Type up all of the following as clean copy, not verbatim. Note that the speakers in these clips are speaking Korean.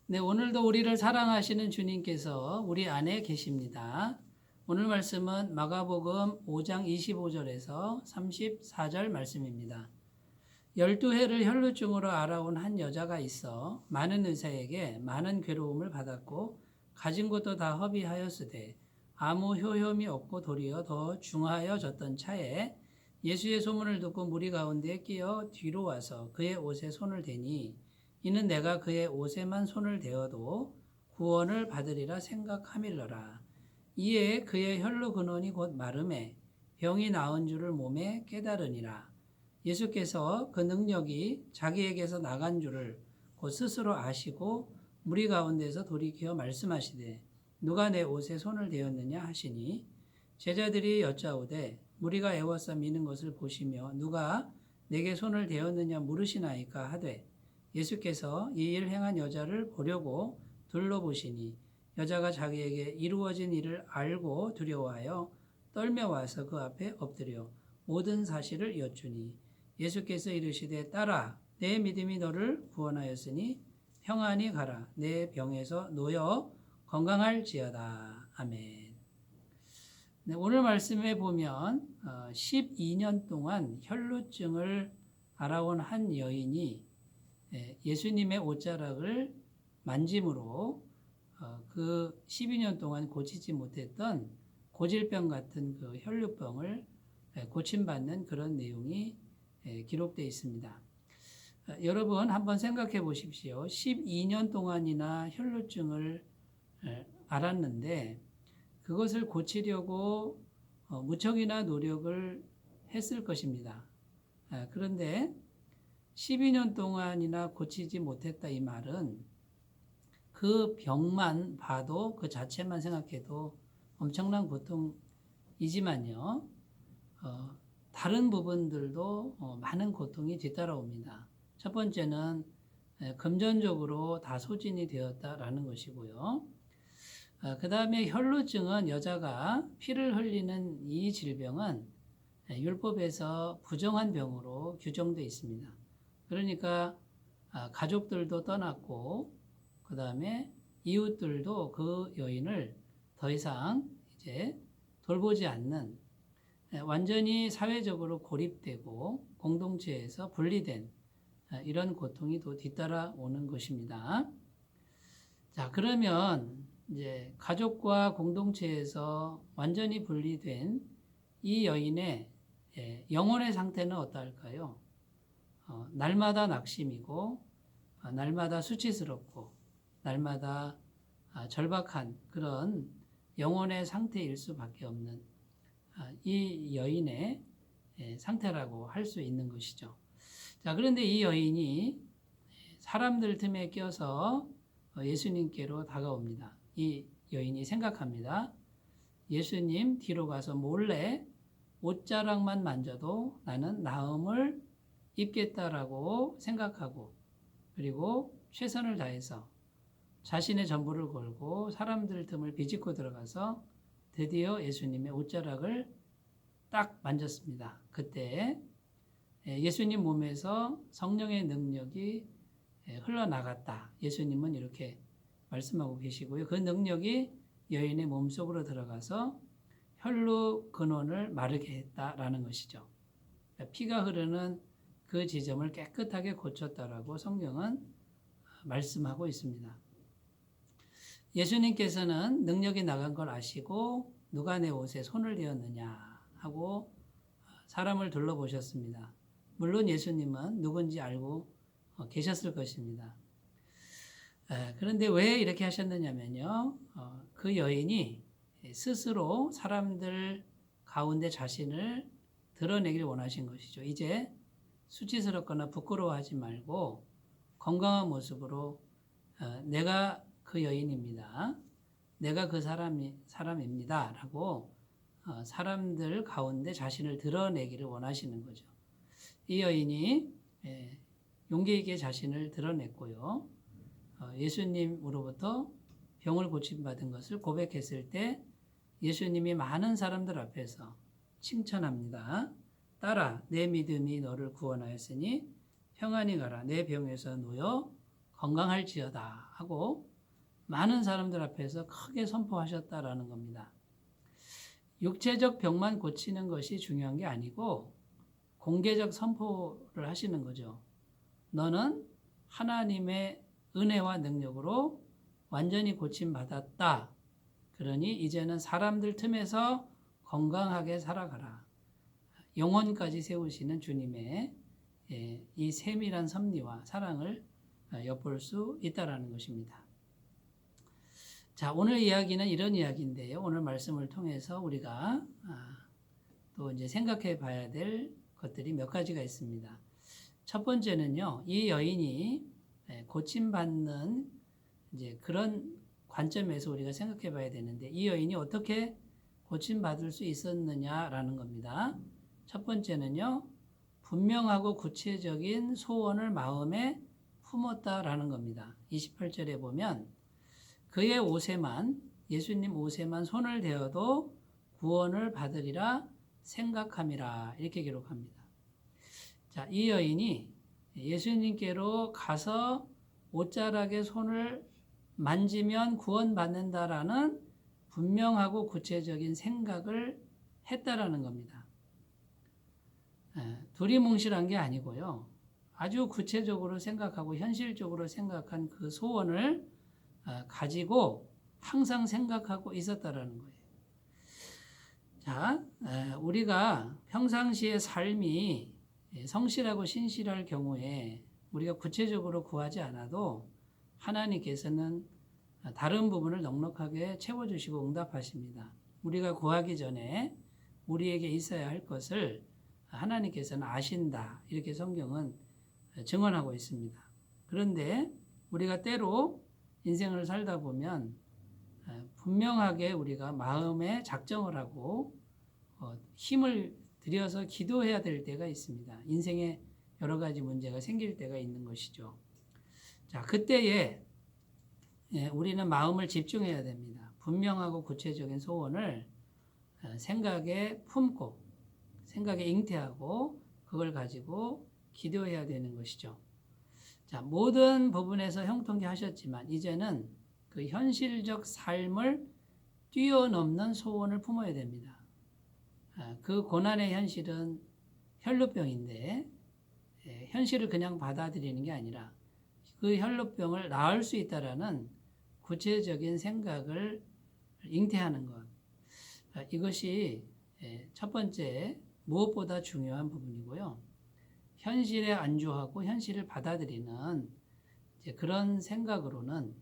네, 오늘도 우리를 사랑하시는 주님께서 우리 안에 계십니다. 오늘 말씀은 마가복음 5장 25절에서 34절 말씀입니다. 12해를 혈루증으로 알아온 한 여자가 있어 많은 의사에게 많은 괴로움을 받았고 가진 것도 다 허비하였으되 아무 효험이 없고 도리어 더 중하여졌던 차에 예수의 소문을 듣고 무리 가운데 끼어 뒤로 와서 그의 옷에 손을 대니 이는 내가 그의 옷에만 손을 대어도 구원을 받으리라 생각함일러라. 이에 그의 혈루 근원이 곧 마름에 병이 나은 줄을 몸에 깨달으니라. 예수께서 그 능력이 자기에게서 나간 줄을 곧 스스로 아시고 무리 가운데서 돌이켜 말씀하시되 누가 내 옷에 손을 대었느냐 하시니 제자들이 여짜오되 무리가 애워싸 미는 것을 보시며 누가 내게 손을 대었느냐 물으시나이까 하되 예수께서 이 일 행한 여자를 보려고 둘러보시니 여자가 자기에게 이루어진 일을 알고 두려워하여 떨며 와서 그 앞에 엎드려 모든 사실을 여쭈니 예수께서 이르시되 딸아 내 믿음이 너를 구원하였으니 평안히 가라 내 병에서 놓여 건강할지어다. 아멘. 네, 오늘 말씀에 보면 12년 동안 혈루증을 알아온 한 여인이 예수님의 옷자락을 만짐으로 그 12년 동안 고치지 못했던 고질병 같은 그 혈루병을 고침받는 그런 내용이 기록되어 있습니다. 여러분 한번 생각해 보십시오. 12년 동안이나 혈루증을 알았는데 그것을 고치려고 무척이나 노력을 했을 것입니다. 그런데 12년 동안이나 고치지 못했다 이 말은 그 병만 봐도 그 자체만 생각해도 엄청난 고통이지만요. 다른 부분들도 많은 고통이 뒤따라옵니다. 첫 번째는 금전적으로 다 소진이 되었다라는 것이고요. 그 다음에 혈루증은 여자가 피를 흘리는 이 질병은 율법에서 부정한 병으로 규정되어 있습니다. 그러니까 가족들도 떠났고 그 다음에 이웃들도 그 여인을 더 이상 이제 돌보지 않는 완전히 사회적으로 고립되고 공동체에서 분리된 이런 고통이 또 뒤따라오는 것입니다. 자, 그러면 이제 가족과 공동체에서 완전히 분리된 이 여인의 영혼의 상태는 어떠할까요? 날마다 낙심이고 날마다 수치스럽고 날마다 절박한 그런 영혼의 상태일 수밖에 없는 이 여인의 상태라고 할 수 있는 것이죠. 자, 그런데 이 여인이 사람들 틈에 껴서 예수님께로 다가옵니다. 이 여인이 생각합니다. 예수님 뒤로 가서 몰래 옷자락만 만져도 나는 나음을 입겠다라고 생각하고 그리고 최선을 다해서 자신의 전부를 걸고 사람들 틈을 비집고 들어가서 드디어 예수님의 옷자락을 딱 만졌습니다. 그때 예수님 몸에서 성령의 능력이 흘러나갔다. 예수님은 이렇게 말씀하고 계시고요. 그 능력이 여인의 몸속으로 들어가서 혈루 근원을 마르게 했다라는 것이죠. 피가 흐르는 그 지점을 깨끗하게 고쳤다라고 성경은 말씀하고 있습니다. 예수님께서는 능력이 나간 걸 아시고 누가 내 옷에 손을 대었느냐 하고 사람을 둘러보셨습니다. 물론 예수님은 누군지 알고 계셨을 것입니다. 그런데 왜 이렇게 하셨느냐면요. 그 여인이 스스로 사람들 가운데 자신을 드러내길 원하신 것이죠. 이제 수치스럽거나 부끄러워하지 말고 건강한 모습으로 내가 그 여인입니다. 내가 그 사람입니다. 라고 사람들 가운데 자신을 드러내기를 원하시는 거죠. 이 여인이 용기 있게 자신을 드러냈고요. 예수님으로부터 병을 고침받은 것을 고백했을 때 예수님이 많은 사람들 앞에서 칭찬합니다. 딸아, 내 믿음이 너를 구원하였으니 평안히 가라. 내 병에서 놓여 건강할지어다 하고 많은 사람들 앞에서 크게 선포하셨다라는 겁니다. 육체적 병만 고치는 것이 중요한 게 아니고 공개적 선포를 하시는 거죠. 너는 하나님의 은혜와 능력으로 완전히 고침받았다. 그러니 이제는 사람들 틈에서 건강하게 살아가라. 영혼까지 세우시는 주님의 이 세밀한 섭리와 사랑을 엿볼 수 있다라는 것입니다. 자, 오늘 이야기는 이런 이야기인데요. 오늘 말씀을 통해서 우리가 또 이제 생각해 봐야 될 것들이 몇 가지가 있습니다. 첫 번째는요, 이 여인이 고침받는 이제 그런 관점에서 우리가 생각해 봐야 되는데, 이 여인이 어떻게 고침받을 수 있었느냐라는 겁니다. 첫 번째는요, 분명하고 구체적인 소원을 마음에 품었다라는 겁니다. 28절에 보면 그의 옷에만, 예수님 옷에만 손을 대어도 구원을 받으리라 생각함이라, 이렇게 기록합니다. 자, 이 여인이 예수님께로 가서 옷자락에 손을 만지면 구원받는다라는 분명하고 구체적인 생각을 했다라는 겁니다. 두리뭉실한 게 아니고요. 아주 구체적으로 생각하고 현실적으로 생각한 그 소원을 가지고 항상 생각하고 있었다라는 거예요. 자, 우리가 평상시의 삶이 성실하고 신실할 경우에 우리가 구체적으로 구하지 않아도 하나님께서는 다른 부분을 넉넉하게 채워주시고 응답하십니다. 우리가 구하기 전에 우리에게 있어야 할 것을 하나님께서는 아신다. 이렇게 성경은 증언하고 있습니다. 그런데 우리가 때로 인생을 살다 보면 분명하게 우리가 마음에 작정을 하고 힘을 들여서 기도해야 될 때가 있습니다. 인생에 여러 가지 문제가 생길 때가 있는 것이죠. 자, 그때에 우리는 마음을 집중해야 됩니다. 분명하고 구체적인 소원을 생각에 품고 생각에 잉태하고 그걸 가지고 기도해야 되는 것이죠. 자, 모든 부분에서 형통케 하셨지만 이제는 그 현실적 삶을 뛰어넘는 소원을 품어야 됩니다. 그 고난의 현실은 혈루병인데 현실을 그냥 받아들이는 게 아니라 그 혈루병을 나을 수 있다라는 구체적인 생각을 잉태하는 것. 이것이 첫 번째 무엇보다 중요한 부분이고요. 현실에 안주하고 현실을 받아들이는 그런 생각으로는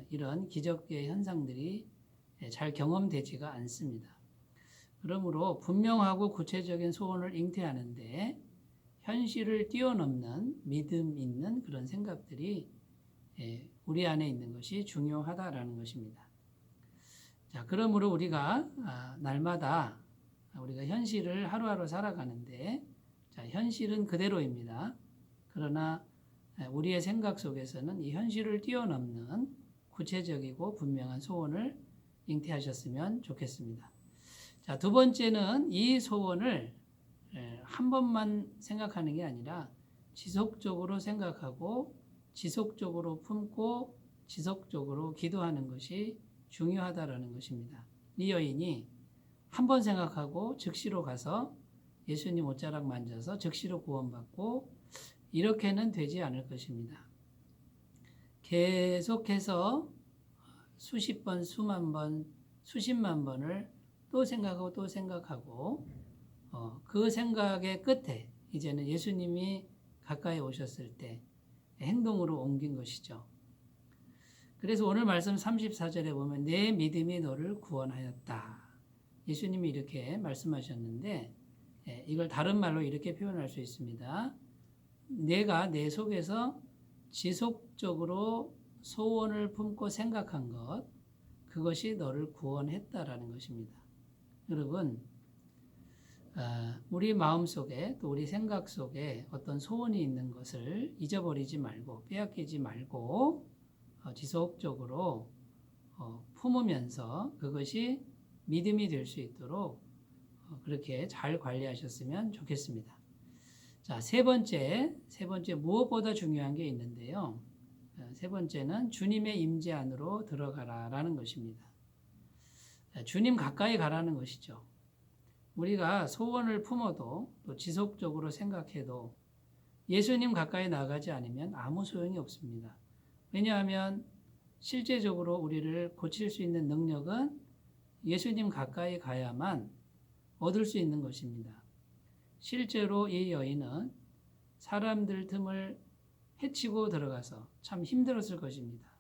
이런 기적의 현상들이 잘 경험되지가 않습니다. 그러므로 분명하고 구체적인 소원을 잉태하는데 현실을 뛰어넘는 믿음 있는 그런 생각들이 우리 안에 있는 것이 중요하다라는 것입니다. 자, 그러므로 우리가 날마다 우리가 현실을 하루하루 살아가는데 자, 현실은 그대로입니다. 그러나 우리의 생각 속에서는 이 현실을 뛰어넘는 구체적이고 분명한 소원을 잉태하셨으면 좋겠습니다. 자, 두 번째는 이 소원을 한 번만 생각하는 게 아니라 지속적으로 생각하고 지속적으로 품고 지속적으로 기도하는 것이 중요하다라는 것입니다. 이 여인이 한 번 생각하고 즉시로 가서 예수님 옷자락 만져서 즉시로 구원받고 이렇게는 되지 않을 것입니다. 계속해서 수십 번, 수만 번, 수십만 번을 또 생각하고 또 생각하고 그 생각의 끝에 이제는 예수님이 가까이 오셨을 때 행동으로 옮긴 것이죠. 그래서 오늘 말씀 34절에 보면 내 믿음이 너를 구원하였다. 예수님이 이렇게 말씀하셨는데 이걸 다른 말로 이렇게 표현할 수 있습니다. 내가 내 속에서 지속적으로 소원을 품고 생각한 것, 그것이 너를 구원했다라는 것입니다. 여러분, 우리 마음속에 또 우리 생각 속에 어떤 소원이 있는 것을 잊어버리지 말고 빼앗기지 말고 지속적으로 품으면서 그것이 믿음이 될 수 있도록 그렇게 잘 관리하셨으면 좋겠습니다. 자, 세 번째 무엇보다 중요한 게 있는데요. 세 번째는 주님의 임재 안으로 들어가라라는 것입니다. 주님 가까이 가라는 것이죠. 우리가 소원을 품어도 또 지속적으로 생각해도 예수님 가까이 나가지 않으면 아무 소용이 없습니다. 왜냐하면 실제적으로 우리를 고칠 수 있는 능력은 예수님 가까이 가야만 얻을 수 있는 것입니다. 실제로 이 여인은 사람들 틈을 헤치고 들어가서 참 힘들었을 것입니다.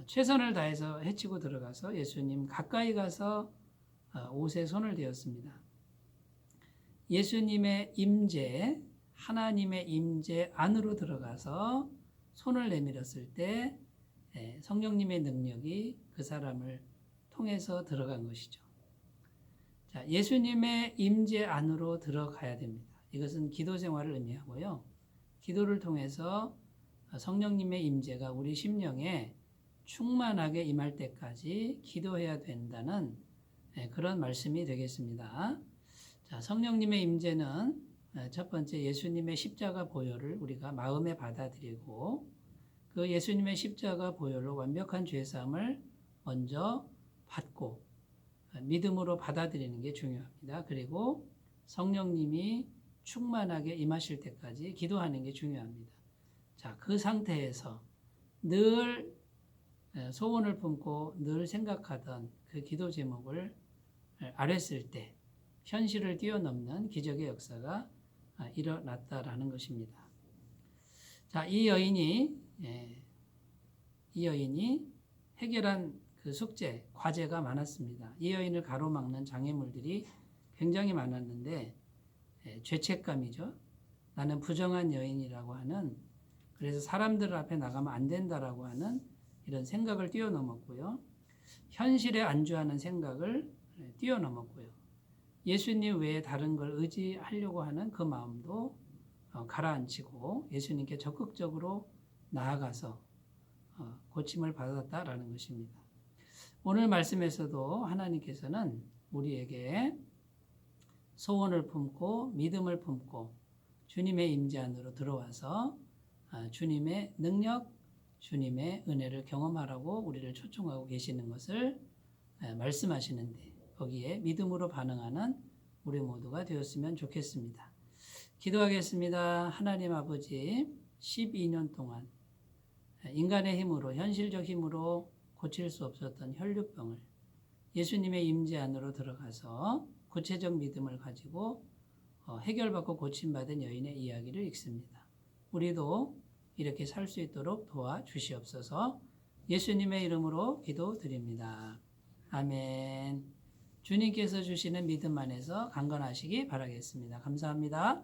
최선을 다해서 헤치고 들어가서 예수님 가까이 가서 옷에 손을 대었습니다. 예수님의 임재, 하나님의 임재 안으로 들어가서 손을 내밀었을 때 성령님의 능력이 그 사람을 통해서 들어간 것이죠. 자, 예수님의 임재 안으로 들어가야 됩니다. 이것은 기도 생활을 의미하고요. 기도를 통해서 성령님의 임재가 우리 심령에 충만하게 임할 때까지 기도해야 된다는 그런 말씀이 되겠습니다. 자, 성령님의 임재는 첫 번째 예수님의 십자가 보혈을 우리가 마음에 받아들이고 그 예수님의 십자가 보혈로 완벽한 죄사함을 먼저 받고 믿음으로 받아들이는 게 중요합니다. 그리고 성령님이 충만하게 임하실 때까지 기도하는 게 중요합니다. 자, 그 상태에서 늘 소원을 품고 늘 생각하던 그 기도 제목을 아뢰었을 때 현실을 뛰어넘는 기적의 역사가 일어났다라는 것입니다. 자, 이 여인이 해결한 그 숙제, 과제가 많았습니다. 이 여인을 가로막는 장애물들이 굉장히 많았는데 죄책감이죠. 나는 부정한 여인이라고 하는, 그래서 사람들 앞에 나가면 안 된다라고 하는 이런 생각을 뛰어넘었고요. 현실에 안주하는 생각을 뛰어넘었고요. 예수님 외에 다른 걸 의지하려고 하는 그 마음도 가라앉히고 예수님께 적극적으로 나아가서 고침을 받았다라는 것입니다. 오늘 말씀에서도 하나님께서는 우리에게 소원을 품고 믿음을 품고 주님의 임재 안으로 들어와서 주님의 능력, 주님의 은혜를 경험하라고 우리를 초청하고 계시는 것을 말씀하시는데 거기에 믿음으로 반응하는 우리 모두가 되었으면 좋겠습니다. 기도하겠습니다. 하나님 아버지, 12년 동안 인간의 힘으로, 현실적 힘으로 고칠 수 없었던 혈류병을 예수님의 임재 안으로 들어가서 구체적 믿음을 가지고 해결받고 고침받은 여인의 이야기를 읽습니다. 우리도 이렇게 살 수 있도록 도와주시옵소서. 예수님의 이름으로 기도드립니다. 아멘. 주님께서 주시는 믿음 안에서 강건하시기 바라겠습니다. 감사합니다.